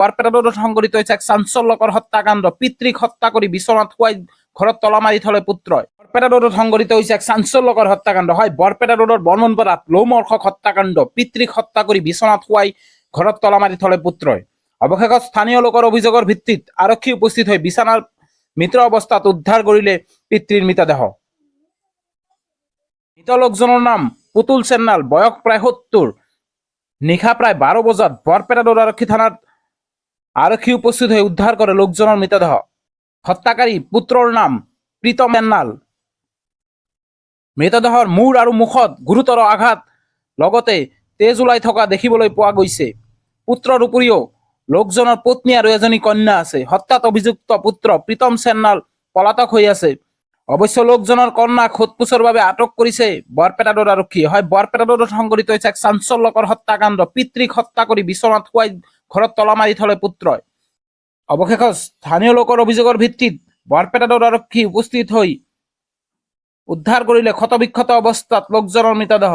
বৰপেটা ৰোডত সংঘটিত হৈছে এক চাঞ্চল্যকৰ হত্যাকাণ্ড। পিতৃক হত্যা কৰি বিচনাত শুৱাই ঘৰত তলা মাৰি থলে পুত্ৰই। বৰপেটা ৰোডত সংঘটিত হৈছে এক চাঞ্চল্যকৰ হত্যাকাণ্ড। হয়, বৰপেটা ৰোডৰ বৰ্মনপাৰাত লোমহৰ্ষক হত্যাকাণ্ড। পিতৃক হত্যা কৰি বিচনাত শুৱাই ঘৰত তলা মাৰি থলে পুত্ৰই। অৱশেষত স্থানীয় লোকৰ অভিযোগৰ ভিত্তিত আৰক্ষী উপস্থিত হৈ বিছনাৰ মৃত অৱস্থাত উদ্ধাৰ কৰিলে পিতৃৰ মৃতদেহ। মৃত লোকজনৰ নাম পুতুল চেন্নাল, বয়স প্ৰায় ৭০। নিশা প্ৰায় ১২ বজাত বৰপেটা ৰোড আৰক্ষী থানাত আৰক্ষী উপস্থিত হৈ উদ্ধাৰ কৰে লোকজনৰ মৃতদেহ। হত্যাকাৰী পুত্ৰৰ নাম প্ৰীতম চেন্নাল। মৃতদেহৰ মূৰ আৰু মুখত গুৰুতৰ আঘাত লগতে তেজ ওলাই থকা দেখিবলৈ পোৱা গৈছে। পুত্ৰৰ উপৰিও লোকজনৰ পত্নী আৰু এজনী কন্যা আছে। হত্যাত অভিযুক্ত পুত্ৰ প্ৰীতম চেন্নাল পলাতক হৈ আছে। অৱশ্যে লোকজনৰ কন্যাক সোধপোছৰ বাবে আটক কৰিছে বৰপেটা ৰোড আৰক্ষী। হয়, বৰপেটা ৰোডত সংঘটিত হৈছে এক চাঞ্চল্যকৰ হত্যাকাণ্ড। পিতৃক হত্যা কৰি বিচনাত শুৱাই ঘৰত তলা মাৰি থলে পুত্ৰই। অৱশেষত স্থানীয় লোকৰ অভিযোগৰ ভিত্তিত বৰপেটা ৰোড আৰক্ষী উপস্থিত হৈ উদ্ধাৰ কৰিলে ক্ষতবিক্ষত অৱস্থাত লোকজনৰ মৃতদেহ।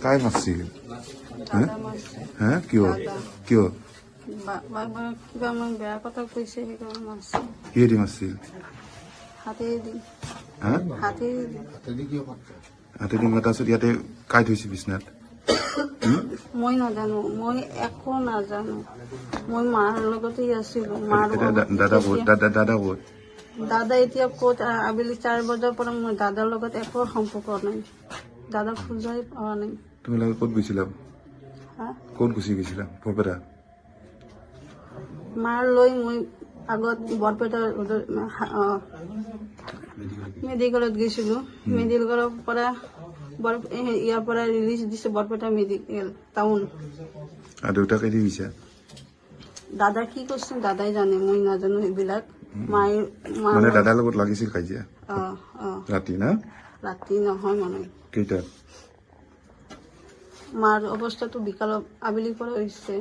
काय মাৰছিল? হ্যাঁ কিয় কিয় কিবা মই বেয়া কথা কৈছে সেইকাৰণে মাৰছে। কিহেদি মাৰছিল? হাতেদি। হ্যাঁ হাতেদি মাৰা তাৰপিছত ইয়াতে কাই থৈছে বিছনাত? মই নাজানো, মই একো নাজানো। মই মাৰ লগতেই আছিলো। মাৰ দাদা ক'ত? দাদা ক'ত? দাদা এতিয়া ক'ত? আবেলি 4 বজাৰ পৰা মই দাদাৰ লগত একো সম্পৰ্ক নাই। দাদা খোজাই পোৱা নাই। তোমালোকে ক'ত গৈছিলা? হা? ক'ত গুচি গৈছিলা? বৰপেটা? মাৰ লৈ মই আগত বৰপেটা মেডিকেলত গৈছিলো। মেডিকেলৰ পৰা ইয়াৰ পৰা ৰিলিজ দিছে বৰপেটা মেডিকেল টাউন। আৰু দেউতাকে দি গৈছা? দাদা কি কৈছে দাদাই জানে, মই নাজানো সেইবিলাক। মায়ে মানে দাদাৰ লগত লাগিছিল কাজিয়া? ৰাতি না? ৰাতি নহয় মানে কেইটাত? মাৰ অৱস্থাটো বিকালত আবেলিৰ পৰা হৈছে।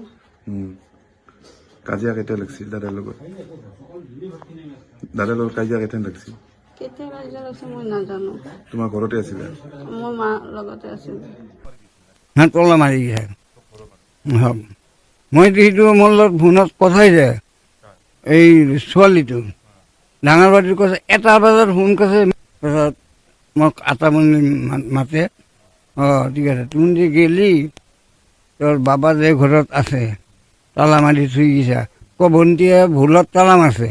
কাজিয়া কেতিয়া লাগিছিল দাদাৰ লগত? দাদাৰ লগত কাজিয়া কেতিয়া লাগিছিল? কেতিয়া কাজিয়া লাগিছে মই নাজানো। তোমাৰ ঘৰতে আছিলে? মই মাৰ লগতে আছিলো। তলা মাৰি গৈছে। মই সেইটো মোৰ লগত ফোনত কথাই যায় এই ছোৱালীটো ডাঙৰ বাটিত কৈছে 1টা বজাত ফোন কৰিছে। তাৰপিছত মোক 8টা মাতে। ঠিক আছে, তুমি যে গেলি তোৰ বাবা যে ঘৰত আছে তালা মাৰি থৈ গৈছা। ভণ্টিয়ে ভুলত তালা মাৰছে।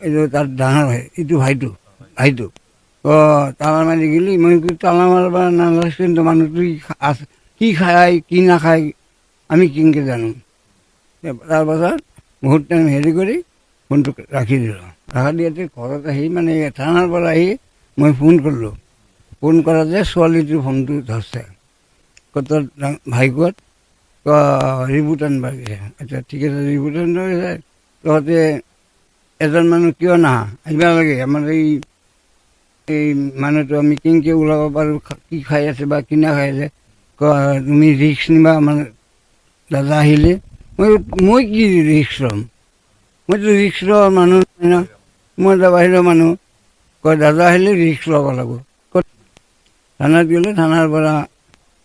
এইটো তাৰ ডাঙৰ হয়, এইটো ভাইটো তালা মাৰি গেলি। মই তালা মাৰিব নালাগিছিল, মানুহটো কি খায় কি নাখায় আমি কেনেকৈ জানো। তাৰপাছত বহুত টাইম হেৰি কৰি ফোনটো ৰাখি দিলোঁ। ৰাখি দিয়াতে ঘৰত আহি মানে থানাৰ পৰা আহি মই ফোন কৰিলোঁ। ফোন কৰাতে ছোৱালীটোৰ ফোনটো ধৰছে। তোৰ ভাই ক'ত? ৰিপৰ্ট আনিব গৈছে। আচ্ছা ঠিক আছে, ৰিপৰ্ট আনিব গৈছে। তহঁতে এজন মানুহ কিয় নাহা? আহিব লাগে। আমাৰ এই মানুহটো আমি কেনেকৈ ওলাব পাৰোঁ, কি খাই আছে বা কি নাখাই আছে। তুমি ৰিক্স নিবা। আমাৰ দাদা আহিলে মই কি ৰিক্স ল'ম? মইতো ৰিক্স লোৱা মানুহ নাই ন। মই বাহিৰৰ মানুহ। দাদা আহিলে ৰিক্স ল'ব লাগিব। থানাত গ'লোঁ, থানাৰ পৰা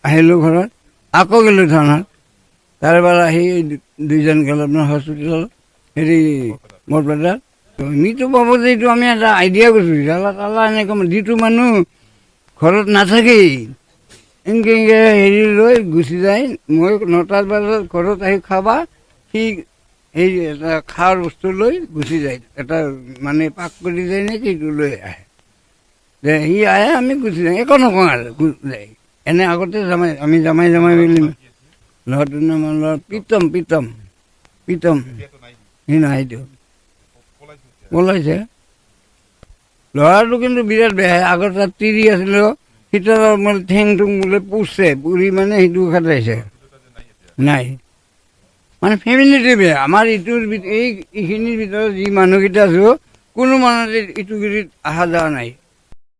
আহিলোঁ ঘৰত, আকৌ গ'লোঁ থানাত। তাৰ পৰা আহি 2জন গ'ল আপোনাৰ হস্পিটেলত হেৰি বৰপেটাত। আমিতো পাব যে এইটো আমি এটা আইডিয়া কৰিছোঁ। তালা তালা এনেকৈ যিটো মানুহ ঘৰত নাথাকেই এনেকৈ হেৰি লৈ গুচি যায়। মই 9টা বজাত ঘৰত আহি খাবা, সি সেই এটা খাৰ বস্তু লৈ গুচি যায়। এটা মানে পাক কৰি যায় নেকি, সেইটো লৈ আহে। যে সি আহে আমি গুচি যাওঁ, একো নকওঁ আৰু যায়। এনে আগতে আমি জামাই বুলি ল'ৰাটোৰ নাম হ'ল প্ৰীতম সি নাইতো পলাইছে। ল'ৰাটো কিন্তু বিৰাট বেয়া। আগত তাত তিৰি আছিলে, সিটোৰ মানে ঠেং ঠুং বোলে পুৰিছে, পুৰি মানে সেইটো খাটাইছে। নাই মানে ফেমিলিটো বেয়া। আমাৰ এইখিনিৰ ভিতৰত যি মানুহকেইটা আছোঁ, কোনো মানুহ ইটো গিৰিত অহা যোৱা নাই।